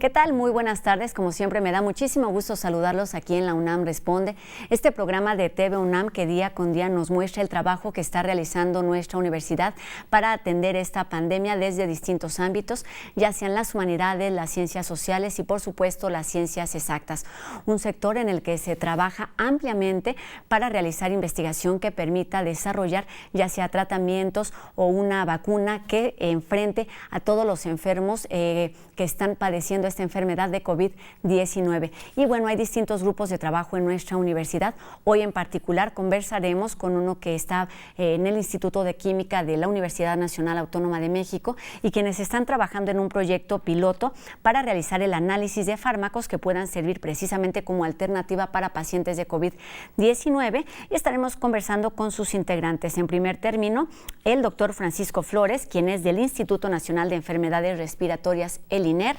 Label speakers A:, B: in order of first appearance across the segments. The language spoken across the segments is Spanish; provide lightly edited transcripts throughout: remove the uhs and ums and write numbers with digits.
A: ¿Qué tal? Muy buenas tardes. Como siempre, me da muchísimo gusto saludarlos aquí en la UNAM Responde, este programa de TV UNAM que día con día nos muestra el trabajo que está realizando nuestra universidad para atender esta pandemia desde distintos ámbitos, ya sean las humanidades, las ciencias sociales y, por supuesto, las ciencias exactas. Un sector en el que se trabaja ampliamente para realizar investigación que permita desarrollar ya sea tratamientos o una vacuna que enfrente a todos los enfermos que están padeciendo esta enfermedad de COVID-19. Y bueno, hay distintos grupos de trabajo en nuestra universidad. Hoy en particular conversaremos con uno que está en el Instituto de Química de la Universidad Nacional Autónoma de México y quienes están trabajando en un proyecto piloto para realizar el análisis de fármacos que puedan servir precisamente como alternativa para pacientes de COVID-19. Y estaremos conversando con sus integrantes. En primer término, el doctor Francisco Flores, quien es del Instituto Nacional de Enfermedades Respiratorias, el INER.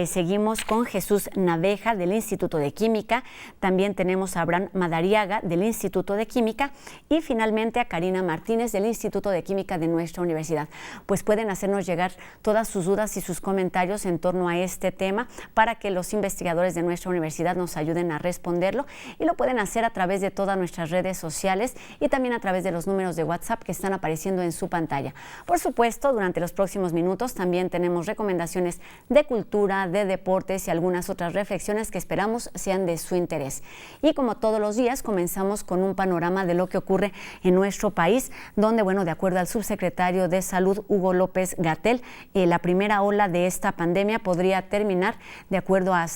A: Seguimos con Jesús Naveja del Instituto de Química, también tenemos a Abraham Madariaga del Instituto de Química y finalmente a Karina Martínez del Instituto de Química de nuestra universidad. Pues pueden hacernos llegar todas sus dudas y sus comentarios en torno a este tema para que los investigadores de nuestra universidad nos ayuden a responderlo, y lo pueden hacer a través de todas nuestras redes sociales y también a través de los números de WhatsApp que están apareciendo en su pantalla. Por supuesto, durante los próximos minutos también tenemos recomendaciones de cultura, de deportes y algunas otras reflexiones que esperamos sean de su interés. Y como todos los días, comenzamos con un panorama de lo que ocurre en nuestro país, donde, bueno, de acuerdo al subsecretario de Salud, Hugo López-Gatell, la primera ola de esta pandemia podría terminar, de acuerdo a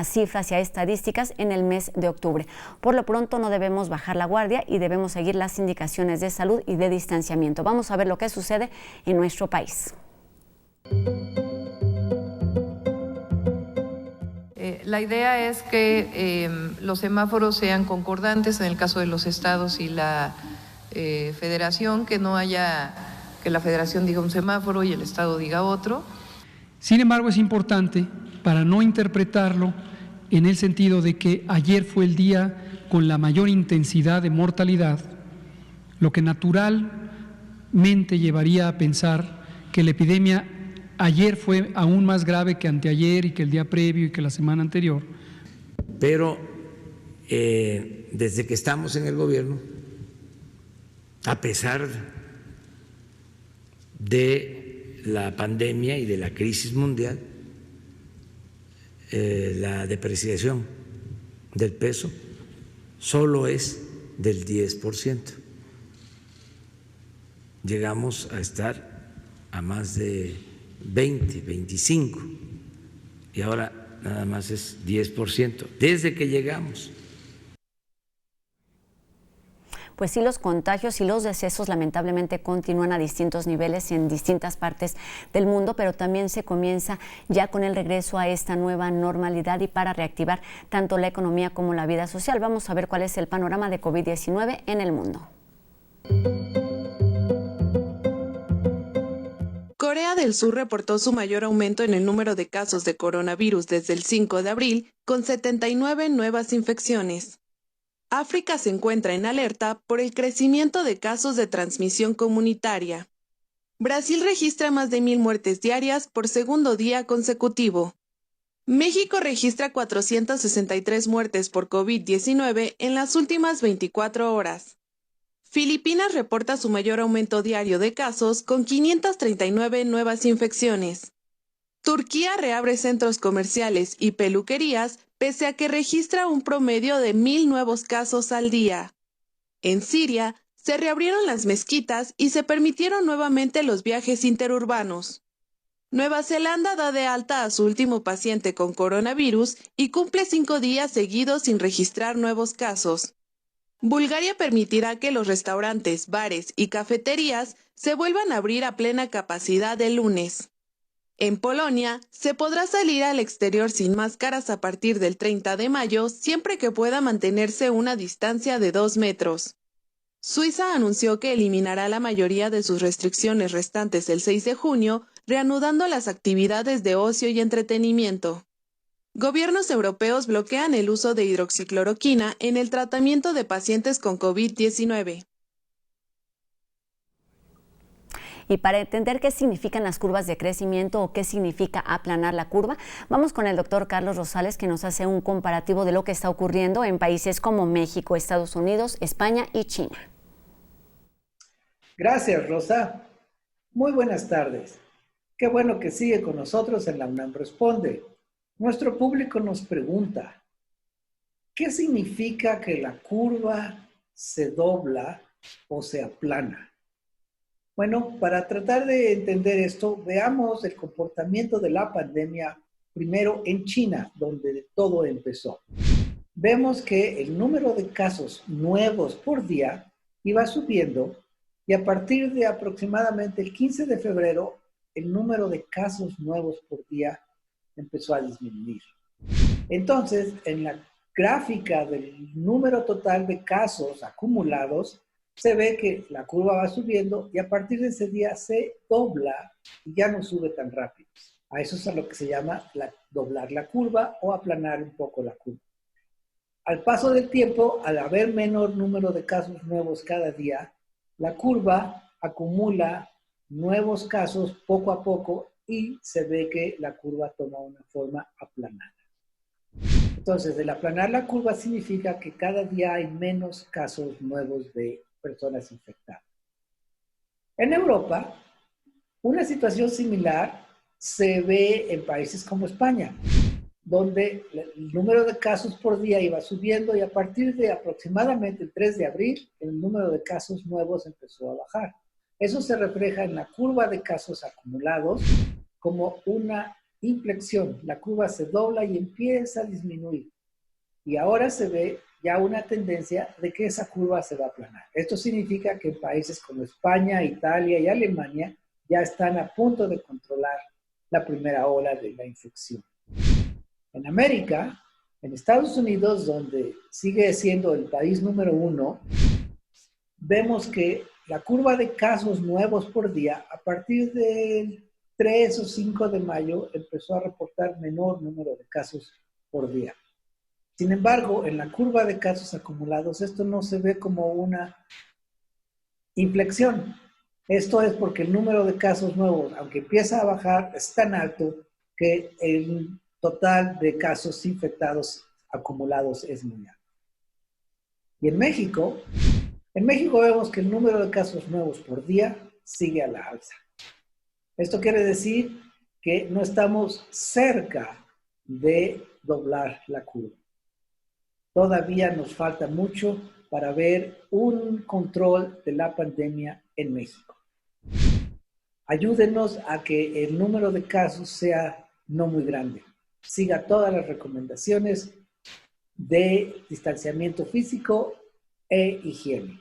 A: cifras y a estadísticas, en el mes de octubre. Por lo pronto, no debemos bajar la guardia y debemos seguir las indicaciones de salud y de distanciamiento. Vamos a ver lo que sucede en nuestro país.
B: La idea es que los semáforos sean concordantes en el caso de los estados y la federación, que no haya que la federación diga un semáforo y el estado diga otro.
C: Sin embargo, es importante para no interpretarlo en el sentido de que ayer fue el día con la mayor intensidad de mortalidad, lo que naturalmente llevaría a pensar que la epidemia ayer fue aún más grave que anteayer y que el día previo y que la semana anterior.
D: Pero desde que estamos en el gobierno, a pesar de la pandemia y de la crisis mundial, la depreciación del peso solo es del 10%. Llegamos a estar a más de 20, 25, y ahora nada más es 10%, desde que llegamos.
A: Pues sí, los contagios y los decesos lamentablemente continúan a distintos niveles en distintas partes del mundo, pero también se comienza ya con el regreso a esta nueva normalidad y para reactivar tanto la economía como la vida social. Vamos a ver cuál es el panorama de COVID-19 en el mundo.
E: Corea del Sur reportó su mayor aumento en el número de casos de coronavirus desde el 5 de abril, con 79 nuevas infecciones. África se encuentra en alerta por el crecimiento de casos de transmisión comunitaria. Brasil registra más de 1,000 muertes diarias por segundo día consecutivo. México registra 463 muertes por COVID-19 en las últimas 24 horas. Filipinas reporta su mayor aumento diario de casos con 539 nuevas infecciones. Turquía reabre centros comerciales y peluquerías pese a que registra un promedio de 1,000 nuevos casos al día. En Siria se reabrieron las mezquitas y se permitieron nuevamente los viajes interurbanos. Nueva Zelanda da de alta a su último paciente con coronavirus y cumple 5 días seguidos sin registrar nuevos casos. Bulgaria permitirá que los restaurantes, bares y cafeterías se vuelvan a abrir a plena capacidad el lunes. En Polonia, se podrá salir al exterior sin máscaras a partir del 30 de mayo, siempre que pueda mantenerse una distancia de 2 metros. Suiza anunció que eliminará la mayoría de sus restricciones restantes el 6 de junio, reanudando las actividades de ocio y entretenimiento. Gobiernos europeos bloquean el uso de hidroxicloroquina en el tratamiento de pacientes con COVID-19.
A: Y para entender qué significan las curvas de crecimiento o qué significa aplanar la curva, vamos con el doctor Carlos Rosales, que nos hace un comparativo de lo que está ocurriendo en países como México, Estados Unidos, España y China.
F: Gracias, Rosa. Muy buenas tardes. Qué bueno que sigue con nosotros en la UNAM Responde. Nuestro público nos pregunta, ¿qué significa que la curva se dobla o se aplana? Bueno, para tratar de entender esto, veamos el comportamiento de la pandemia primero en China, donde todo empezó. Vemos que el número de casos nuevos por día iba subiendo y a partir de aproximadamente el 15 de febrero, el número de casos nuevos por día empezó a disminuir. Entonces, en la gráfica del número total de casos acumulados, se ve que la curva va subiendo y a partir de ese día se dobla y ya no sube tan rápido. A eso es a lo que se llama doblar la curva o aplanar un poco la curva. Al paso del tiempo, al haber menor número de casos nuevos cada día, la curva acumula nuevos casos poco a poco y se ve que la curva toma una forma aplanada. Entonces, el aplanar la curva significa que cada día hay menos casos nuevos de personas infectadas. En Europa, una situación similar se ve en países como España, donde el número de casos por día iba subiendo y a partir de aproximadamente el 3 de abril, el número de casos nuevos empezó a bajar. Eso se refleja en la curva de casos acumulados como una inflexión. La curva se dobla y empieza a disminuir. Y ahora se ve ya una tendencia de que esa curva se va a aplanar. Esto significa que en países como España, Italia y Alemania ya están a punto de controlar la primera ola de la infección. En América, en Estados Unidos, donde sigue siendo el país número 1, vemos que la curva de casos nuevos por día, a partir del 3 o 5 de mayo, empezó a reportar menor número de casos por día. Sin embargo, en la curva de casos acumulados, esto no se ve como una inflexión. Esto es porque el número de casos nuevos, aunque empieza a bajar, es tan alto que el total de casos infectados acumulados es muy alto. Y en México vemos que el número de casos nuevos por día sigue a la alza. Esto quiere decir que no estamos cerca de doblar la curva. Todavía nos falta mucho para ver un control de la pandemia en México. Ayúdenos a que el número de casos sea no muy grande. Siga todas las recomendaciones de distanciamiento físico e higiene.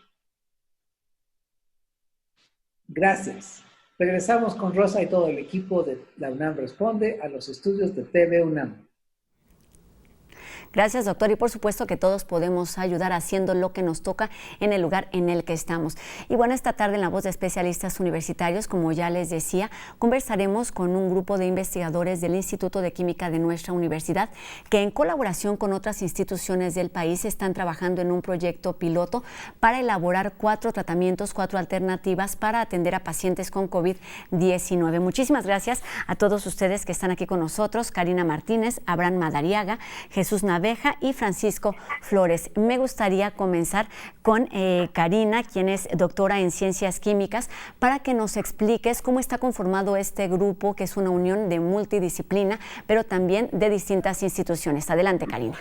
F: Gracias. Regresamos con Rosa y todo el equipo de la UNAM Responde a los estudios de TV UNAM.
A: Gracias, doctor. Y por supuesto que todos podemos ayudar haciendo lo que nos toca en el lugar en el que estamos. Y bueno, esta tarde en La Voz de Especialistas Universitarios, como ya les decía, conversaremos con un grupo de investigadores del Instituto de Química de nuestra universidad que en colaboración con otras instituciones del país están trabajando en un proyecto piloto para elaborar 4 tratamientos, 4 alternativas para atender a pacientes con COVID-19. Muchísimas gracias a todos ustedes que están aquí con nosotros, Karina Martínez, Abraham Madariaga, Jesús Naveja y Francisco Flores. Me gustaría comenzar con Karina, quien es doctora en Ciencias Químicas, para que nos expliques cómo está conformado este grupo, que es una unión de multidisciplina, pero también de distintas instituciones. Adelante, Karina.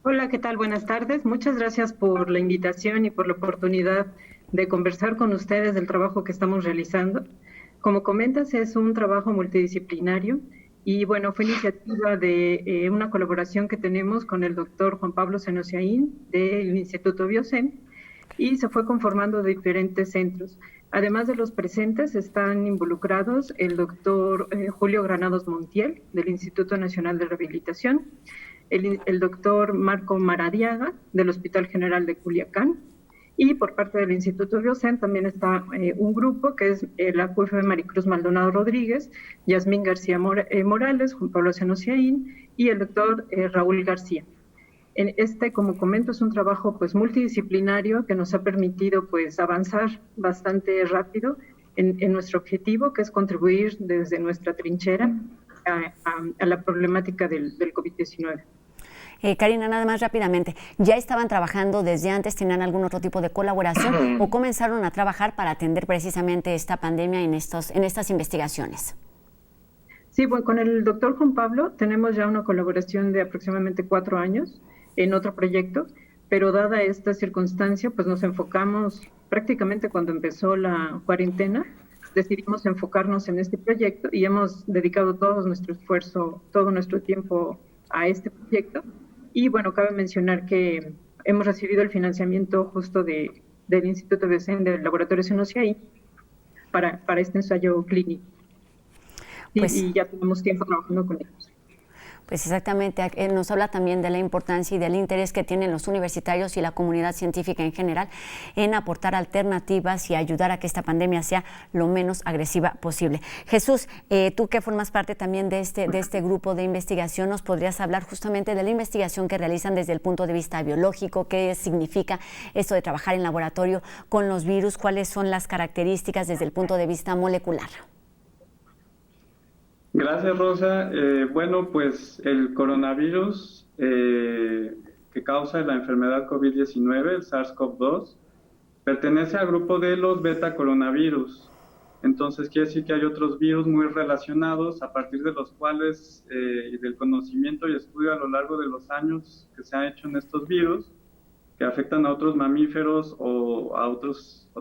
G: Hola, ¿qué tal? Buenas tardes. Muchas gracias por la invitación y por la oportunidad de conversar con ustedes del trabajo que estamos realizando. Como comentas, es un trabajo multidisciplinario. Y bueno, fue iniciativa de una colaboración que tenemos con el doctor Juan Pablo Senosiaín del Instituto Biocen y se fue conformando de diferentes centros. Además de los presentes, están involucrados el doctor Julio Granados Montiel del Instituto Nacional de Rehabilitación, el doctor Marco Maradiaga del Hospital General de Culiacán, y por parte del Instituto Biocen también está un grupo que es la UF Maricruz Maldonado Rodríguez, Yasmín García Morales, Juan Pablo Senosiaín y el doctor Raúl García. Como comento, es un trabajo pues multidisciplinario que nos ha permitido pues avanzar bastante rápido en nuestro objetivo, que es contribuir desde nuestra trinchera a la problemática del COVID-19.
A: Karina, nada más rápidamente, ¿ya estaban trabajando desde antes, tenían algún otro tipo de colaboración o comenzaron a trabajar para atender precisamente esta pandemia en estas investigaciones?
G: Sí, bueno, con el doctor Juan Pablo tenemos ya una colaboración de aproximadamente 4 años en otro proyecto, pero dada esta circunstancia, pues nos enfocamos prácticamente cuando empezó la cuarentena, decidimos enfocarnos en este proyecto y hemos dedicado todo nuestro esfuerzo, todo nuestro tiempo a este proyecto. Y bueno, cabe mencionar que hemos recibido el financiamiento justo del Instituto de del Laboratorio Senociai para este ensayo clínico. Y ya tenemos tiempo trabajando con ellos.
A: Pues exactamente, nos habla también de la importancia y del interés que tienen los universitarios y la comunidad científica en general en aportar alternativas y ayudar a que esta pandemia sea lo menos agresiva posible. Jesús, tú que formas parte también de este grupo de investigación, ¿nos podrías hablar justamente de la investigación que realizan desde el punto de vista biológico? ¿Qué significa esto de trabajar en laboratorio con los virus? ¿Cuáles son las características desde el punto de vista molecular?
H: Gracias, Rosa. Bueno, pues el coronavirus que causa la enfermedad COVID-19, el SARS-CoV-2, pertenece al grupo de los beta-coronavirus. Entonces, quiere decir que hay otros virus muy relacionados, a partir de los cuales, y del conocimiento y estudio a lo largo de los años que se ha hecho en estos virus, que afectan a otros mamíferos o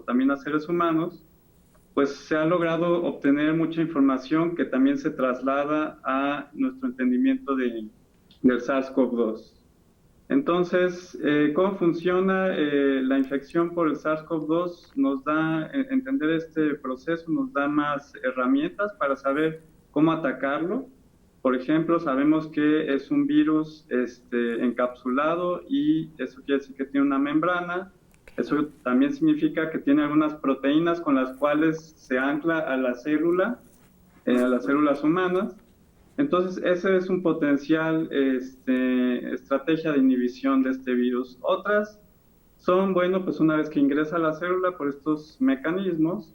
H: también a seres humanos, pues se ha logrado obtener mucha información que también se traslada a nuestro entendimiento del SARS-CoV-2. Entonces, ¿cómo funciona la infección por el SARS-CoV-2? Nos da, entender este proceso nos da más herramientas para saber cómo atacarlo. Por ejemplo, sabemos que es un virus encapsulado y eso quiere decir que tiene una membrana. Eso también significa que tiene algunas proteínas con las cuales se ancla a la célula, a las células humanas. Entonces, ese es un potencial estrategia de inhibición de este virus. Otras son, bueno, pues una vez que ingresa a la célula por estos mecanismos,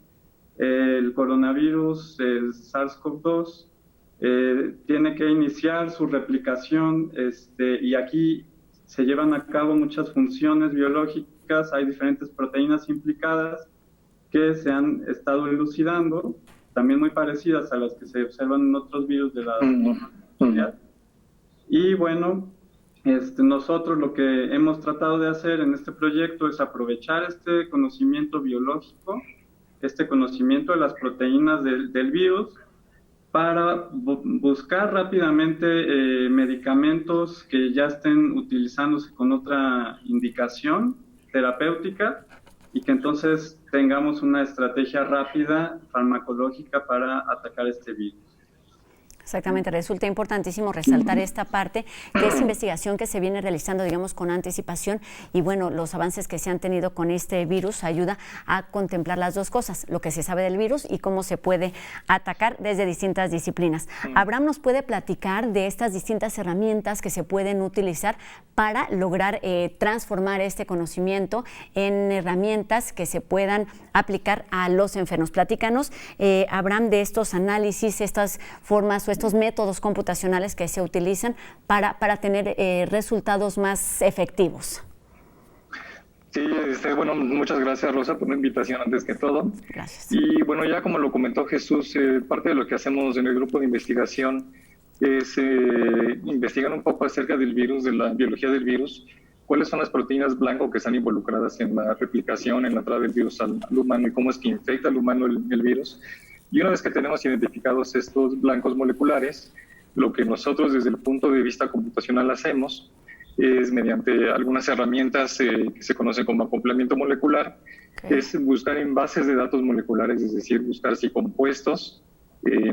H: el coronavirus, el SARS-CoV-2, tiene que iniciar su replicación y aquí se llevan a cabo muchas funciones biológicas. Hay diferentes proteínas implicadas que se han estado elucidando, también muy parecidas a las que se observan en otros virus de la sociedad. Y bueno, nosotros lo que hemos tratado de hacer en este proyecto es aprovechar este conocimiento biológico, este conocimiento de las proteínas del virus, para buscar rápidamente medicamentos que ya estén utilizándose con otra indicación terapéutica y que entonces tengamos una estrategia rápida farmacológica para atacar este virus.
A: Exactamente, resulta importantísimo resaltar esta parte de esta investigación que se viene realizando, digamos, con anticipación y bueno, los avances que se han tenido con este virus ayuda a contemplar las dos cosas, lo que se sabe del virus y cómo se puede atacar desde distintas disciplinas. Abraham nos puede platicar de estas distintas herramientas que se pueden utilizar para lograr transformar este conocimiento en herramientas que se puedan aplicar a los enfermos. Platícanos, Abraham, de estos análisis, estas formas o estos métodos computacionales que se utilizan para tener resultados más efectivos.
I: Sí, bueno, muchas gracias, Rosa, por la invitación antes que todo.
A: Gracias.
I: Y bueno, ya como lo comentó Jesús, parte de lo que hacemos en el grupo de investigación es investigar un poco acerca del virus, de la biología del virus, cuáles son las proteínas blanco que están involucradas en la replicación, en la entrada del virus al humano y cómo es que infecta al humano el virus. Y una vez que tenemos identificados estos blancos moleculares, lo que nosotros desde el punto de vista computacional hacemos es, mediante algunas herramientas que se conocen como acoplamiento molecular, es buscar en bases de datos moleculares, es decir, buscar si compuestos,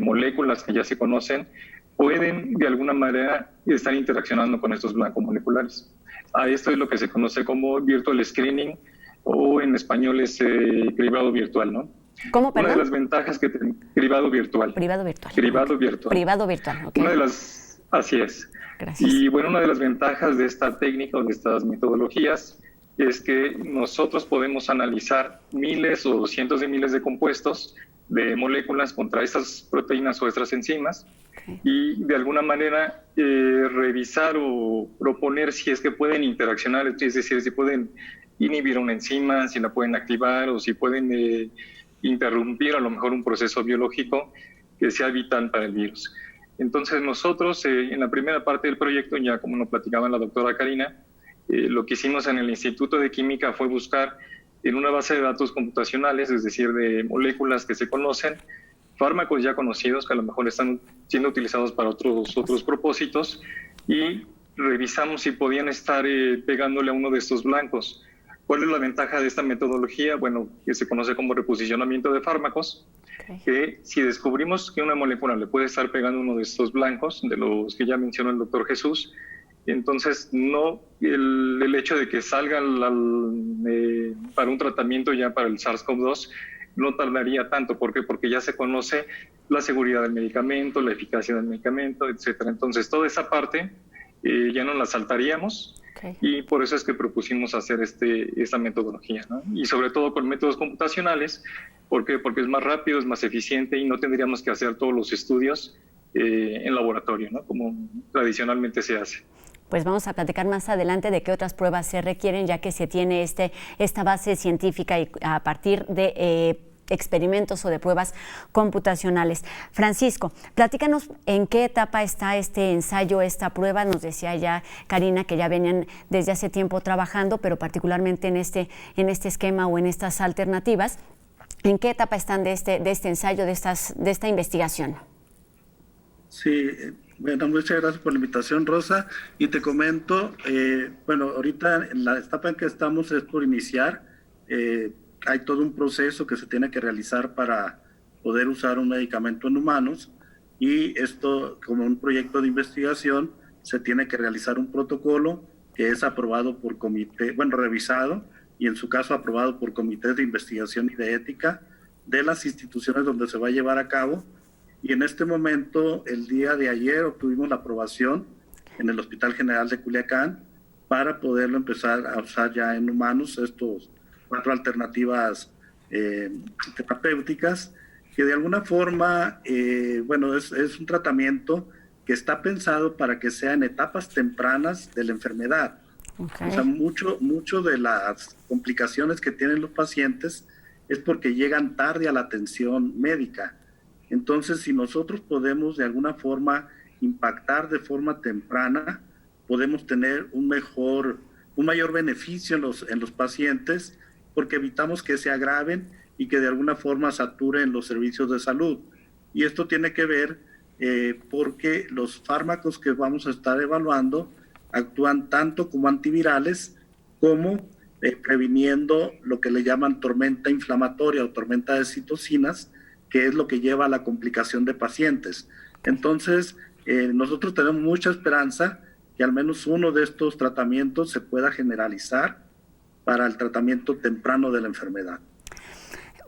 I: moléculas que ya se conocen, pueden de alguna manera estar interaccionando con estos blancos moleculares. A esto es lo que se conoce como virtual screening, o en español es cribado virtual, ¿no?
A: ¿Cómo, perdón?
I: Una de las ventajas que cribado virtual.
A: Privado virtual.
I: Cribado virtual.
A: Privado virtual, ok.
I: Así es.
A: Gracias.
I: Y bueno, una de las ventajas de esta técnica o de estas metodologías es que nosotros podemos analizar miles o cientos de miles de compuestos de moléculas contra estas proteínas o estas enzimas y de alguna manera revisar o proponer si es que pueden interaccionar, es decir, si pueden inhibir una enzima, si la pueden activar o si pueden interrumpir a lo mejor un proceso biológico que sea vital para el virus. Entonces nosotros en la primera parte del proyecto, ya como nos platicaba la doctora Karina, lo que hicimos en el Instituto de Química fue buscar en una base de datos computacionales, es decir, de moléculas que se conocen, fármacos ya conocidos que a lo mejor están siendo utilizados para otros propósitos, y revisamos si podían estar pegándole a uno de estos blancos. ¿Cuál es la ventaja de esta metodología? Bueno, que se conoce como reposicionamiento de fármacos, que si descubrimos que una molécula le puede estar pegando a uno de estos blancos, de los que ya mencionó el doctor Jesús, entonces no el hecho de que salga para un tratamiento ya para el SARS-CoV-2 no tardaría tanto. ¿Por qué? Porque ya se conoce la seguridad del medicamento, la eficacia del medicamento, etcétera. Entonces toda esa parte ya no la saltaríamos. Y por eso es que propusimos hacer esta metodología, ¿no? Y sobre todo con métodos computacionales. ¿Por qué? Porque es más rápido, es más eficiente y no tendríamos que hacer todos los estudios en laboratorio, ¿no? Como tradicionalmente se hace.
A: Pues vamos a platicar más adelante de qué otras pruebas se requieren, ya que se tiene esta base científica y a partir de experimentos o de pruebas computacionales. Francisco, platícanos en qué etapa está este ensayo, esta prueba. Nos decía ya Karina que ya venían desde hace tiempo trabajando, pero particularmente en este esquema o en estas alternativas. ¿En qué etapa están de este ensayo, de esta investigación?
J: Sí, bueno, muchas gracias por la invitación, Rosa. Y te comento, bueno, ahorita en la etapa en que estamos es por iniciar. Hay todo un proceso que se tiene que realizar para poder usar un medicamento en humanos, y esto, como un proyecto de investigación, se tiene que realizar un protocolo que es aprobado por comité, bueno, revisado, y en su caso aprobado por comités de investigación y de ética de las instituciones donde se va a llevar a cabo. Y en este momento, el día de ayer, obtuvimos la aprobación en el Hospital General de Culiacán para poderlo empezar a usar ya en humanos, estos 4 alternativas terapéuticas, que de alguna forma, bueno, es un tratamiento que está pensado para que sea en etapas tempranas de la enfermedad. O sea, mucho de las complicaciones que tienen los pacientes es porque llegan tarde a la atención médica. Entonces, si nosotros podemos de alguna forma impactar de forma temprana, podemos tener un mayor beneficio en los pacientes, porque evitamos que se agraven y que de alguna forma saturen los servicios de salud. Y esto tiene que ver porque los fármacos que vamos a estar evaluando actúan tanto como antivirales como previniendo lo que le llaman tormenta inflamatoria o tormenta de citocinas, que es lo que lleva a la complicación de pacientes. Entonces, nosotros tenemos mucha esperanza que al menos uno de estos tratamientos se pueda generalizar para el tratamiento temprano de la enfermedad.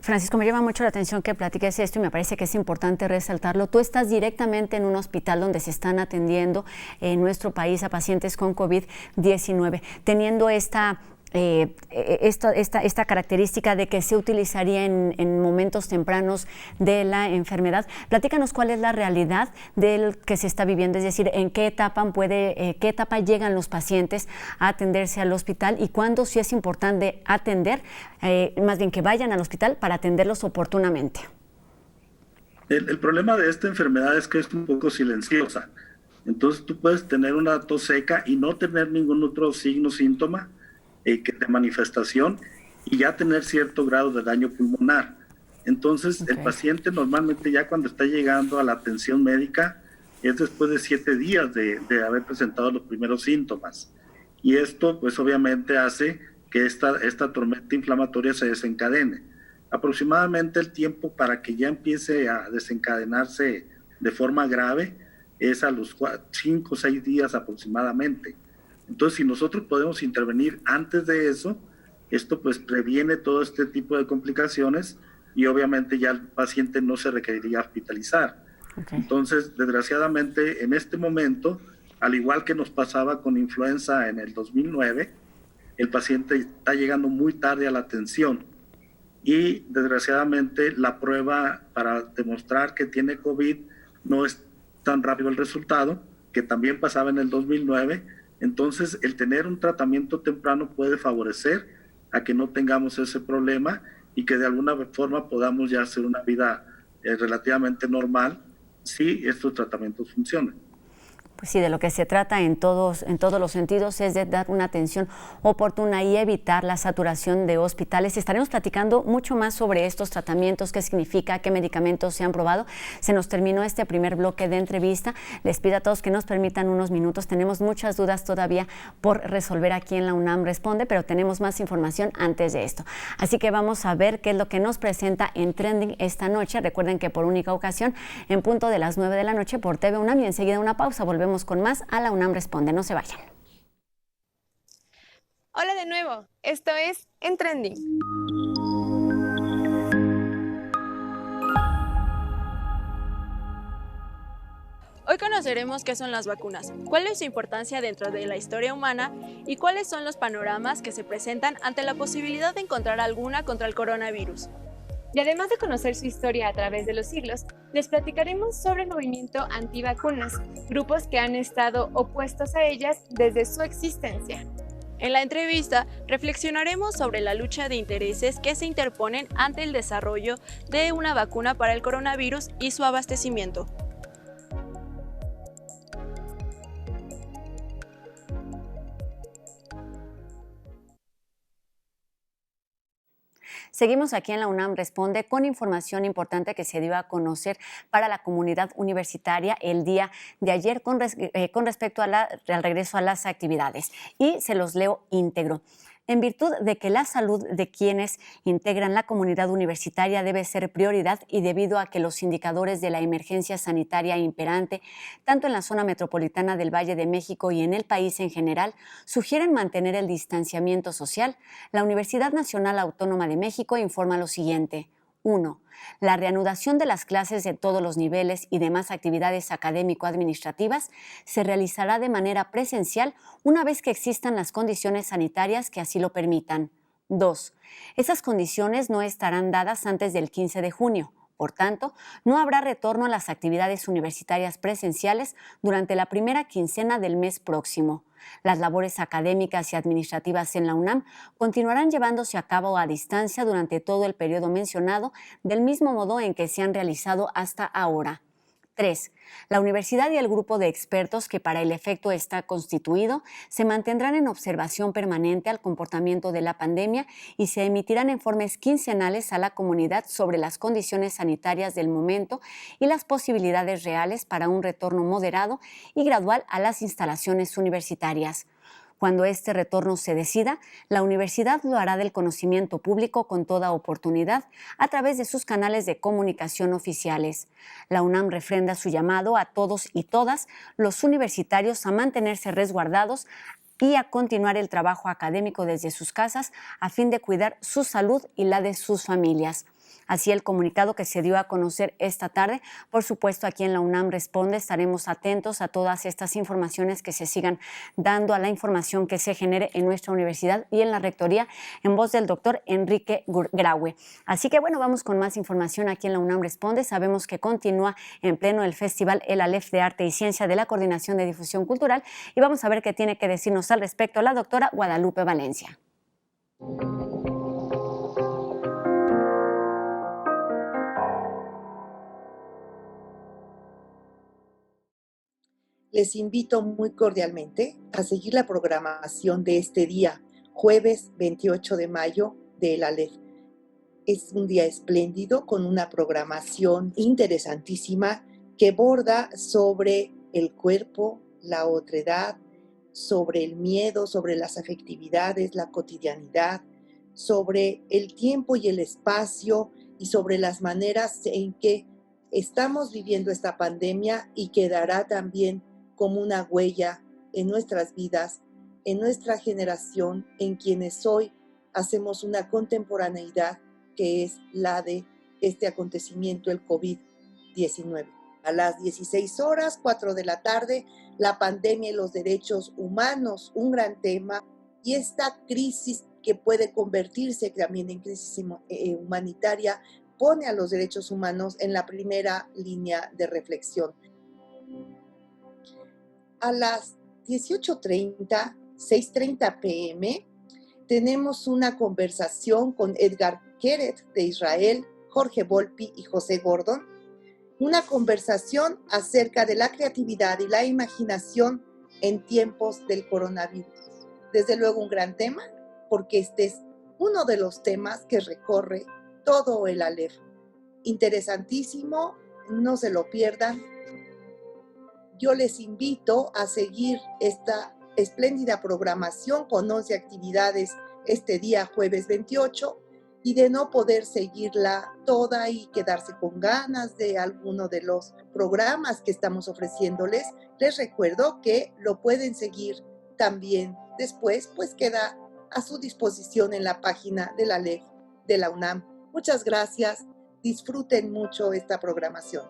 A: Francisco, me llama mucho la atención que platiques esto y me parece que es importante resaltarlo. Tú estás directamente en un hospital donde se están atendiendo en nuestro país a pacientes con COVID-19, teniendo esta característica de que se utilizaría en momentos tempranos de la enfermedad. Platícanos cuál es la realidad del que se está viviendo, es decir, en qué etapa llegan los pacientes a atenderse al hospital y cuándo sí es importante atender, más bien que vayan al hospital para atenderlos oportunamente.
J: El problema de esta enfermedad es que es un poco silenciosa. Entonces tú puedes tener una tos seca y no tener ningún otro signo, síntoma de manifestación, y ya tener cierto grado de daño pulmonar. Entonces, el paciente normalmente ya cuando está llegando a la atención médica es después de 7 días de haber presentado los primeros síntomas. Y esto, pues obviamente hace que esta tormenta inflamatoria se desencadene. Aproximadamente el tiempo para que ya empiece a desencadenarse de forma grave es a los 5 o 6 días aproximadamente. Entonces, si nosotros podemos intervenir antes de eso, esto pues previene todo este tipo de complicaciones y obviamente ya el paciente no se requeriría hospitalizar. Entonces, desgraciadamente, en este momento, al igual que nos pasaba con influenza en el 2009, el paciente está llegando muy tarde a la atención. y desgraciadamente la prueba para demostrar que tiene COVID no es tan rápido el resultado, que también pasaba en el 2009. Entonces, el tener un tratamiento temprano puede favorecer a que no tengamos ese problema y que de alguna forma podamos ya hacer una vida relativamente normal si estos tratamientos funcionan.
A: Pues sí, de lo que se trata en todos los sentidos es de dar una atención oportuna y evitar la saturación de hospitales. Estaremos platicando mucho más sobre estos tratamientos, qué significa, qué medicamentos se han probado. Se nos terminó este primer bloque de entrevista. Les pido a todos que nos permitan unos minutos. Tenemos muchas dudas todavía por resolver aquí en la UNAM Responde, pero tenemos más información antes de esto. Así que vamos a ver qué es lo que nos presenta en Trending esta noche. Recuerden que por única ocasión, en punto de las 9 de la noche por TV UNAM, y enseguida una pausa. Volvemos con más a la UNAM Responde. No se vayan.
K: Hola de nuevo. Esto es En Trending. Hoy conoceremos qué son las vacunas, cuál es su importancia dentro de la historia humana y cuáles son los panoramas que se presentan ante la posibilidad de encontrar alguna contra el coronavirus. Y además de conocer su historia a través de los siglos, les platicaremos sobre el movimiento antivacunas, grupos que han estado opuestos a ellas desde su existencia. En la entrevista, reflexionaremos sobre la lucha de intereses que se interponen ante el desarrollo de una vacuna para el coronavirus y su abastecimiento.
A: Seguimos aquí en la UNAM Responde con información importante que se dio a conocer para la comunidad universitaria el día de ayer con respecto al regreso a las actividades. Y se los leo íntegro. En virtud de que la salud de quienes integran la comunidad universitaria debe ser prioridad y debido a que los indicadores de la emergencia sanitaria imperante, tanto en la zona metropolitana del Valle de México y en el país en general, sugieren mantener el distanciamiento social, la Universidad Nacional Autónoma de México informa lo siguiente. 1. La reanudación de las clases de todos los niveles y demás actividades académico-administrativas se realizará de manera presencial una vez que existan las condiciones sanitarias que así lo permitan. 2. Esas condiciones no estarán dadas antes del 15 de junio. Por tanto, no habrá retorno a las actividades universitarias presenciales durante la primera quincena del mes próximo. Las labores académicas y administrativas en la UNAM continuarán llevándose a cabo a distancia durante todo el periodo mencionado, del mismo modo en que se han realizado hasta ahora. 3. La universidad y el grupo de expertos que para el efecto está constituido se mantendrán en observación permanente al comportamiento de la pandemia y se emitirán informes quincenales a la comunidad sobre las condiciones sanitarias del momento y las posibilidades reales para un retorno moderado y gradual a las instalaciones universitarias. Cuando este retorno se decida, la universidad lo hará del conocimiento público con toda oportunidad a través de sus canales de comunicación oficiales. La UNAM refrenda su llamado a todos y todas los universitarios a mantenerse resguardados y a continuar el trabajo académico desde sus casas a fin de cuidar su salud y la de sus familias. Así el comunicado que se dio a conocer esta tarde. Por supuesto, aquí en la UNAM Responde estaremos atentos a todas estas informaciones que se sigan dando, a la información que se genere en nuestra universidad y en la rectoría, en voz del doctor Enrique Graue. Así que bueno, vamos con más información aquí en la UNAM Responde. Sabemos que continúa en pleno el Festival El Aleph de Arte y Ciencia de la Coordinación de Difusión Cultural y vamos a ver qué tiene que decirnos al respecto la doctora Guadalupe Valencia.
L: Les invito muy cordialmente a seguir la programación de este día, jueves 28 de mayo del Aleph. Es un día espléndido con una programación interesantísima que borda sobre el cuerpo, la otredad, sobre el miedo, sobre las afectividades, la cotidianidad, sobre el tiempo y el espacio y sobre las maneras en que estamos viviendo esta pandemia y quedará también como una huella en nuestras vidas, en nuestra generación, en quienes hoy hacemos una contemporaneidad que es la de este acontecimiento, el COVID-19. A las 16 horas, 4 de la tarde, la pandemia y los derechos humanos, un gran tema, y esta crisis que puede convertirse también en crisis humanitaria, pone a los derechos humanos en la primera línea de reflexión. A las 18:30, 6:30 p.m., tenemos una conversación con Edgar Keret de Israel, Jorge Volpi y José Gordon. Una conversación acerca de la creatividad y la imaginación en tiempos del coronavirus. Desde luego un gran tema, porque este es uno de los temas que recorre todo el Aleph. Interesantísimo, no se lo pierdan. Yo les invito a seguir esta espléndida programación con 11 actividades este día jueves 28, y de no poder seguirla toda y quedarse con ganas de alguno de los programas que estamos ofreciéndoles, les recuerdo que lo pueden seguir también después, pues queda a su disposición en la página de la Aleph de la UNAM. Muchas gracias, disfruten mucho esta programación.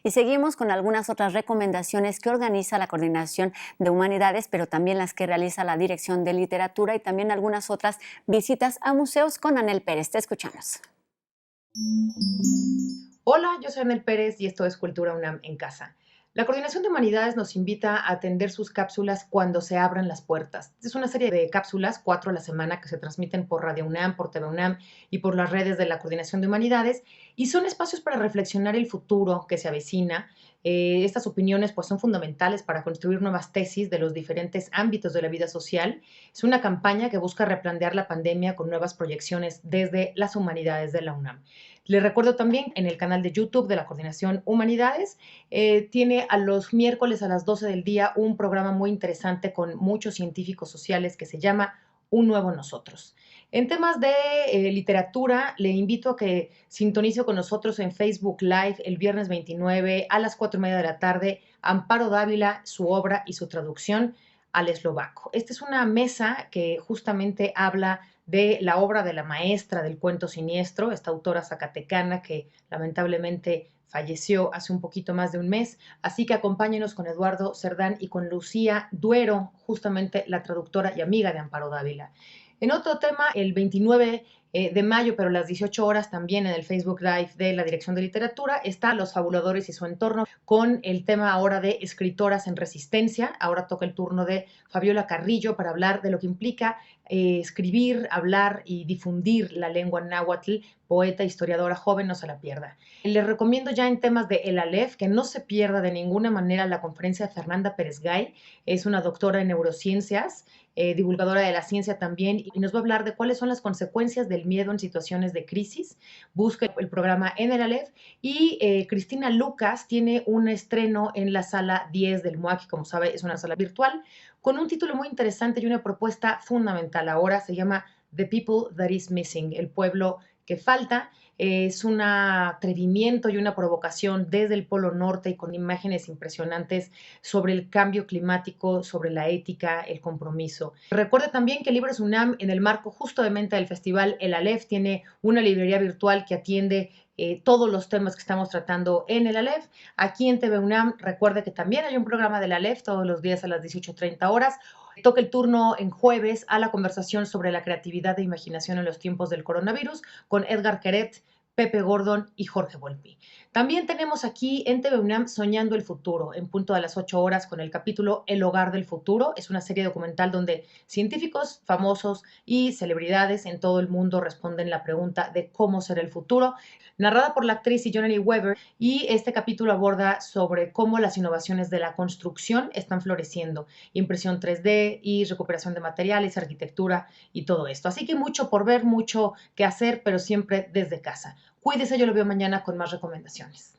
A: Y seguimos con algunas otras recomendaciones que organiza la Coordinación de Humanidades, pero también las que realiza la Dirección de Literatura y también algunas otras visitas a museos con Anel Pérez. Te escuchamos.
M: Hola, yo soy Anel Pérez y esto es Cultura UNAM en Casa. La Coordinación de Humanidades nos invita a atender sus cápsulas cuando se abran las puertas. Es una serie de cápsulas, 4 a la semana, que se transmiten por Radio UNAM, por TV UNAM y por las redes de la Coordinación de Humanidades, y son espacios para reflexionar el futuro que se avecina. Estas opiniones pues, son fundamentales para construir nuevas tesis de los diferentes ámbitos de la vida social. Es una campaña que busca replantear la pandemia con nuevas proyecciones desde las humanidades de la UNAM. Les recuerdo también en el canal de YouTube de la Coordinación Humanidades, tiene a los miércoles a las 12 del día un programa muy interesante con muchos científicos sociales que se llama Un Nuevo Nosotros. En temas de literatura, le invito a que sintonice con nosotros en Facebook Live el viernes 29 a las 4:30 de la tarde, Amparo Dávila, su obra y su traducción al eslovaco. Esta es una mesa que justamente habla de la obra de la maestra del cuento siniestro, esta autora zacatecana que lamentablemente falleció hace un poquito más de un mes. Así que acompáñenos con Eduardo Cerdán y con Lucía Duero, justamente la traductora y amiga de Amparo Dávila. En otro tema, el 29 de mayo, pero a las 18 horas también en el Facebook Live de la Dirección de Literatura, está Los Fabuladores y su entorno, con el tema ahora de escritoras en resistencia. Ahora toca el turno de Fabiola Carrillo para hablar de lo que implica escribir, hablar y difundir la lengua náhuatl. Poeta, historiadora joven, no se la pierda. Les recomiendo ya en temas de El Aleph que no se pierda de ninguna manera la conferencia de Fernanda Pérez Gay. Es una doctora en neurociencias, divulgadora de la ciencia también, y nos va a hablar de cuáles son las consecuencias del miedo en situaciones de crisis. Busca el programa en El Aleph. Y Cristina Lucas tiene un estreno en la sala 10 del MUAC, como sabe es una sala virtual, con un título muy interesante y una propuesta fundamental. Ahora se llama The People That Is Missing, el pueblo que falta. Es un atrevimiento y una provocación desde el Polo Norte y con imágenes impresionantes sobre el cambio climático, sobre la ética, el compromiso. Recuerde también que Libros UNAM, en el marco justamente del festival El Aleph, tiene una librería virtual que atiende todos los temas que estamos tratando en el Aleph. Aquí en TV UNAM, recuerde que también hay un programa del Aleph todos los días a las 18:30 horas. Toca el turno en jueves a la conversación sobre la creatividad e imaginación en los tiempos del coronavirus con Edgar Keret, Pepe Gordon y Jorge Volpi. También tenemos aquí en TV UNAM Soñando el Futuro, en punto a las 8 horas con el capítulo El Hogar del Futuro. Es una serie documental donde científicos famosos y celebridades en todo el mundo responden la pregunta de cómo será el futuro, narrada por la actriz Sigourney Weaver, y este capítulo aborda sobre cómo las innovaciones de la construcción están floreciendo, impresión 3D y recuperación de materiales, arquitectura y todo esto. Así que mucho por ver, mucho que hacer, pero siempre desde casa. Cuídese, yo lo veo mañana con más recomendaciones.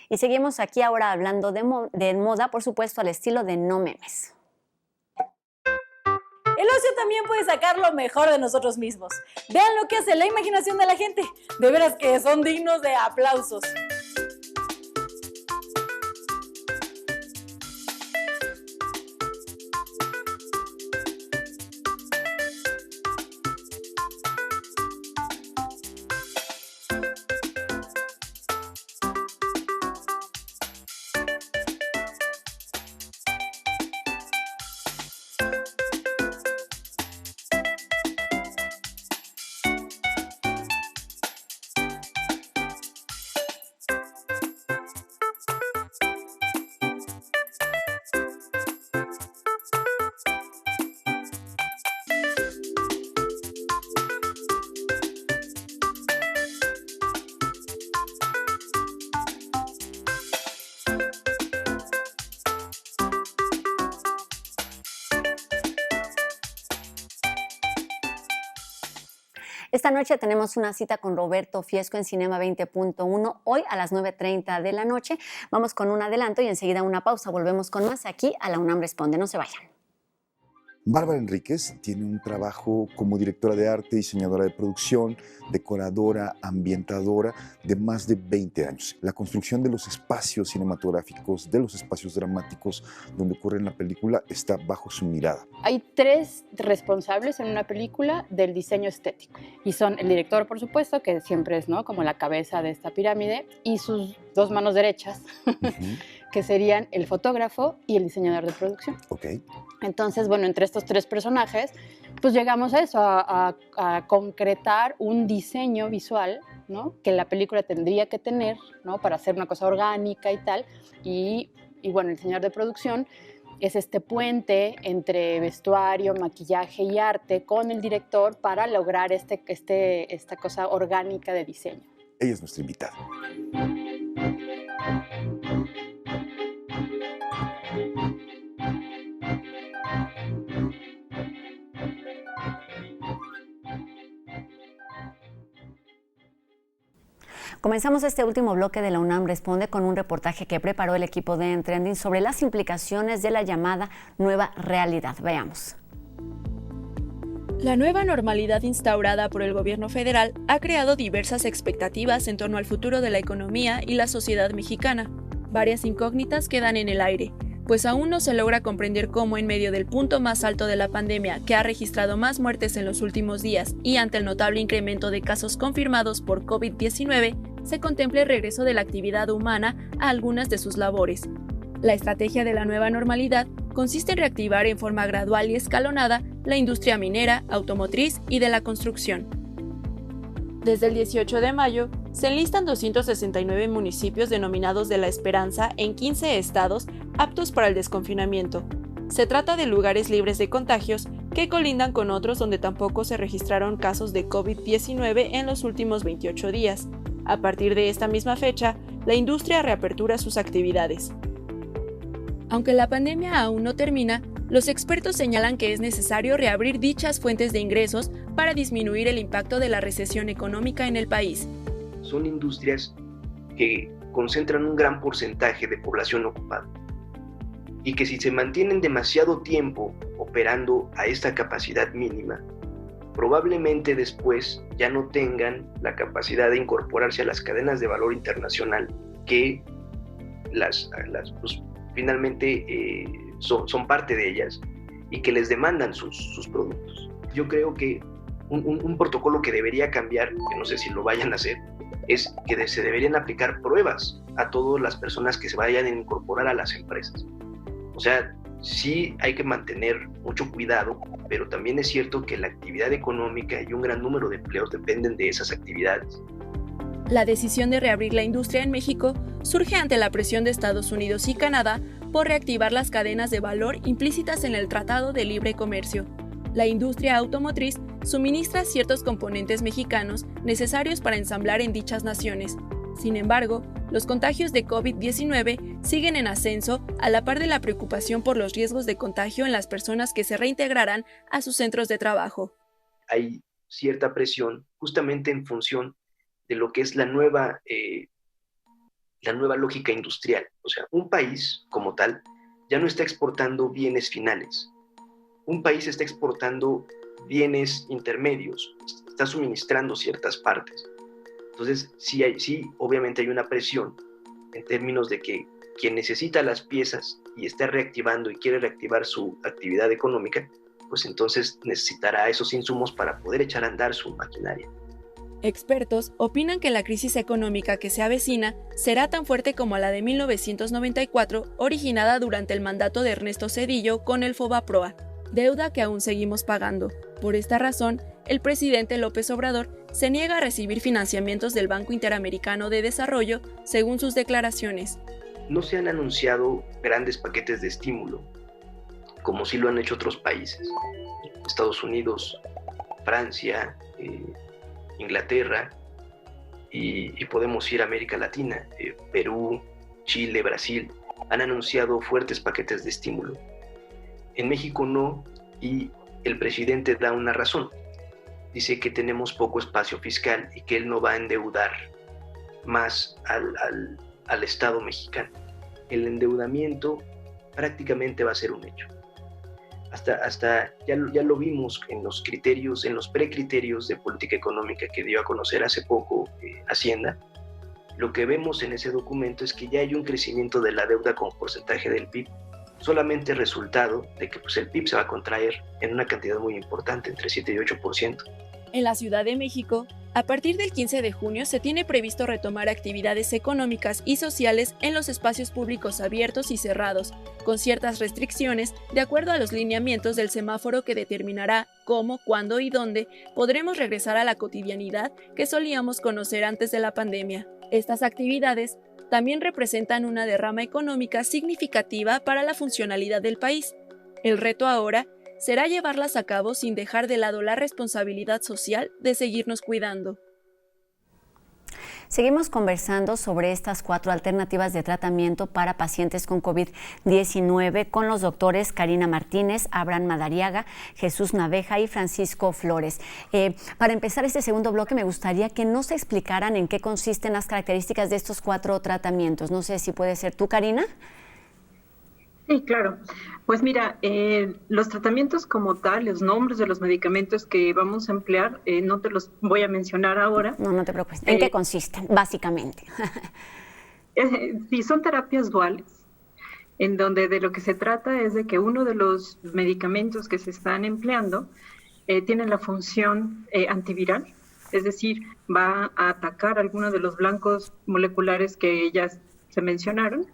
A: Y seguimos aquí ahora hablando de moda, por supuesto, al estilo de No Memes.
N: El ocio también puede sacar lo mejor de nosotros mismos. Vean lo que hace la imaginación de la gente. De veras que son dignos de aplausos.
A: Esta noche tenemos una cita con Roberto Fiesco en Cinema 20.1, hoy a las 9:30 de la noche. Vamos con un adelanto y enseguida una pausa. Volvemos con más aquí a La UNAM Responde. No se vayan.
O: Bárbara Enríquez tiene un trabajo como directora de arte, diseñadora de producción, decoradora, ambientadora de más de 20 años. La construcción de los espacios cinematográficos, de los espacios dramáticos donde ocurre en la película está bajo su mirada.
P: Hay 3 responsables en una película del diseño estético y son el director, por supuesto, que siempre es, ¿no?, como la cabeza de esta pirámide, y sus 2 manos derechas, que serían el fotógrafo y el diseñador de producción.
O: Okay.
P: Entonces, bueno, entre estos 3 personajes, pues llegamos a eso, a concretar un diseño visual, ¿no?, que la película tendría que tener, ¿no?, para hacer una cosa orgánica y tal. Y bueno, el diseñador de producción es este puente entre vestuario, maquillaje y arte con el director para lograr esta cosa orgánica de diseño.
O: Ella es nuestra invitada.
A: Comenzamos este último bloque de La UNAM Responde con un reportaje que preparó el equipo de En Trending sobre las implicaciones de la llamada nueva realidad. Veamos.
K: La nueva normalidad instaurada por el gobierno federal ha creado diversas expectativas en torno al futuro de la economía y la sociedad mexicana. Varias incógnitas quedan en el aire, pues aún no se logra comprender cómo en medio del punto más alto de la pandemia, que ha registrado más muertes en los últimos días y ante el notable incremento de casos confirmados por COVID-19, se contempla el regreso de la actividad humana a algunas de sus labores. La estrategia de la nueva normalidad consiste en reactivar en forma gradual y escalonada la industria minera, automotriz y de la construcción. Desde el 18 de mayo, se enlistan 269 municipios denominados de La Esperanza en 15 estados aptos para el desconfinamiento. Se trata de lugares libres de contagios que colindan con otros donde tampoco se registraron casos de COVID-19 en los últimos 28 días. A partir de esta misma fecha, la industria reapertura sus actividades. Aunque la pandemia aún no termina, los expertos señalan que es necesario reabrir dichas fuentes de ingresos para disminuir el impacto de la recesión económica en el país.
Q: Son industrias que concentran un gran porcentaje de población ocupada y que si se mantienen demasiado tiempo operando a esta capacidad mínima, probablemente después ya no tengan la capacidad de incorporarse a las cadenas de valor internacional que finalmente son parte de ellas y que les demandan sus productos. Yo creo que un protocolo que debería cambiar, que no sé si lo vayan a hacer, es que se deberían aplicar pruebas a todas las personas que se vayan a incorporar a las empresas. O sea, sí hay que mantener mucho cuidado, pero también es cierto que la actividad económica y un gran número de empleos dependen de esas actividades.
K: La decisión de reabrir la industria en México surge ante la presión de Estados Unidos y Canadá por reactivar las cadenas de valor implícitas en el Tratado de Libre Comercio. La industria automotriz suministra ciertos componentes mexicanos necesarios para ensamblar en dichas naciones. Sin embargo, los contagios de COVID-19 siguen en ascenso a la par de la preocupación por los riesgos de contagio en las personas que se reintegrarán a sus centros de trabajo.
Q: Hay cierta presión justamente en función de lo que es la nueva lógica industrial. O sea, un país como tal ya no está exportando bienes finales. Un país está exportando bienes intermedios, está suministrando ciertas partes. Entonces, sí, obviamente hay una presión en términos de que quien necesita las piezas y está reactivando y quiere reactivar su actividad económica, pues entonces necesitará esos insumos para poder echar a andar su maquinaria.
K: Expertos opinan que la crisis económica que se avecina será tan fuerte como la de 1994, originada durante el mandato de Ernesto Zedillo con el Fobaproa, deuda que aún seguimos pagando. Por esta razón, el presidente López Obrador se niega a recibir financiamientos del Banco Interamericano de Desarrollo, según sus declaraciones.
Q: No se han anunciado grandes paquetes de estímulo, como sí lo han hecho otros países. Estados Unidos, Francia, Inglaterra, y podemos ir a América Latina. Perú, Chile, Brasil han anunciado fuertes paquetes de estímulo. En México no, y el presidente da una razón. dice que tenemos poco espacio fiscal y que él no va a endeudar más al Estado mexicano. El endeudamiento prácticamente va a ser un hecho. Hasta ya lo vimos en los criterios, en los precriterios de política económica que dio a conocer hace poco Hacienda. Lo que vemos en ese documento es que ya hay un crecimiento de la deuda como porcentaje del PIB, solamente resultado de que pues, el PIB se va a contraer en una cantidad muy importante, entre 7 y 8%.
K: En la Ciudad de México, a partir del 15 de junio se tiene previsto retomar actividades económicas y sociales en los espacios públicos abiertos y cerrados, con ciertas restricciones de acuerdo a los lineamientos del semáforo que determinará cómo, cuándo y dónde podremos regresar a la cotidianidad que solíamos conocer antes de la pandemia. Estas actividades también representan una derrama económica significativa para la funcionalidad del país. El reto ahora será llevarlas a cabo sin dejar de lado la responsabilidad social de seguirnos cuidando.
A: Seguimos conversando sobre estas 4 alternativas de tratamiento para pacientes con COVID-19 con los doctores Karina Martínez, Abraham Madariaga, Jesús Naveja y Francisco Flores. Para empezar este segundo bloque, me gustaría que nos explicaran en qué consisten las características de estos 4 tratamientos. No sé si puede ser tú, Karina.
G: Sí, claro. Pues mira, los tratamientos como tal, los nombres de los medicamentos que vamos a emplear, no te los voy a mencionar ahora.
A: No te preocupes. ¿En qué consisten, básicamente?
G: Sí, son terapias duales, en donde de lo que se trata es de que uno de los medicamentos que se están empleando tiene la función antiviral, es decir, va a atacar algunos de los blancos moleculares que ya se mencionaron,